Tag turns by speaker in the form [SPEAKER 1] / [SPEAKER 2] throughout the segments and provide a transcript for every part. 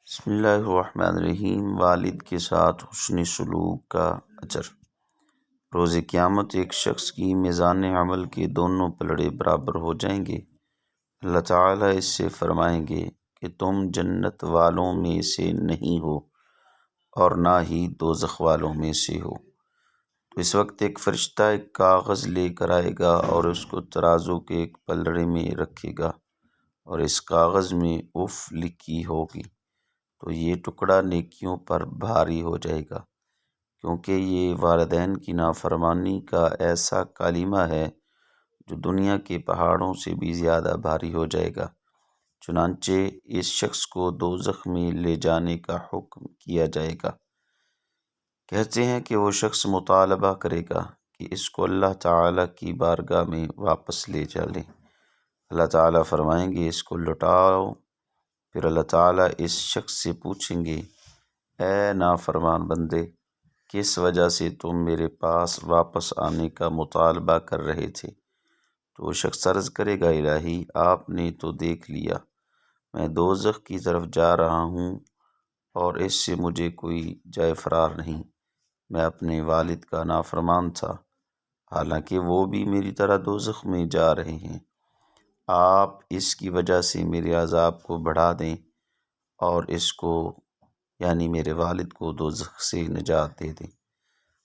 [SPEAKER 1] بسم اللہ الرحمن الرحیم۔ والد کے ساتھ حسن سلوک کا اجر۔ روز قیامت ایک شخص کی میزان عمل کے دونوں پلڑے برابر ہو جائیں گے۔ اللہ تعالیٰ اس سے فرمائیں گے کہ تم جنت والوں میں سے نہیں ہو اور نہ ہی دوزخ والوں میں سے ہو۔ تو اس وقت ایک فرشتہ ایک کاغذ لے کر آئے گا اور اس کو ترازو کے ایک پلڑے میں رکھے گا اور اس کاغذ میں اف لکھی ہوگی، تو یہ ٹکڑا نیکیوں پر بھاری ہو جائے گا، کیونکہ یہ والدین کی نافرمانی کا ایسا کلمہ ہے جو دنیا کے پہاڑوں سے بھی زیادہ بھاری ہو جائے گا۔ چنانچہ اس شخص کو دوزخ میں لے جانے کا حکم کیا جائے گا۔ کہتے ہیں کہ وہ شخص مطالبہ کرے گا کہ اس کو اللہ تعالیٰ کی بارگاہ میں واپس لے چلیں۔ اللہ تعالیٰ فرمائیں گے اس کو لوٹاؤ۔ پھر اللہ تعالیٰ اس شخص سے پوچھیں گے، اے نافرمان بندے، کس وجہ سے تم میرے پاس واپس آنے کا مطالبہ کر رہے تھے؟ تو وہ شخص عرض کرے گا، الہی آپ نے تو دیکھ لیا، میں دوزخ کی طرف جا رہا ہوں اور اس سے مجھے کوئی جائے فرار نہیں۔ میں اپنے والد کا نافرمان تھا، حالانکہ وہ بھی میری طرح دوزخ میں جا رہے ہیں۔ آپ اس کی وجہ سے میرے عذاب کو بڑھا دیں اور اس کو یعنی میرے والد کو دوزخ سے نجات دے دیں۔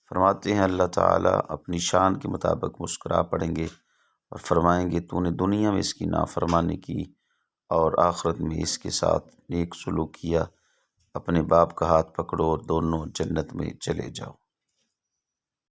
[SPEAKER 1] فرماتے ہیں اللہ تعالیٰ اپنی شان کے مطابق مسکرا پڑیں گے اور فرمائیں گے تو نے دنیا میں اس کی نافرمانی کی اور آخرت میں اس کے ساتھ نیک سلوک کیا، اپنے باپ کا ہاتھ پکڑو اور دونوں جنت میں چلے جاؤ۔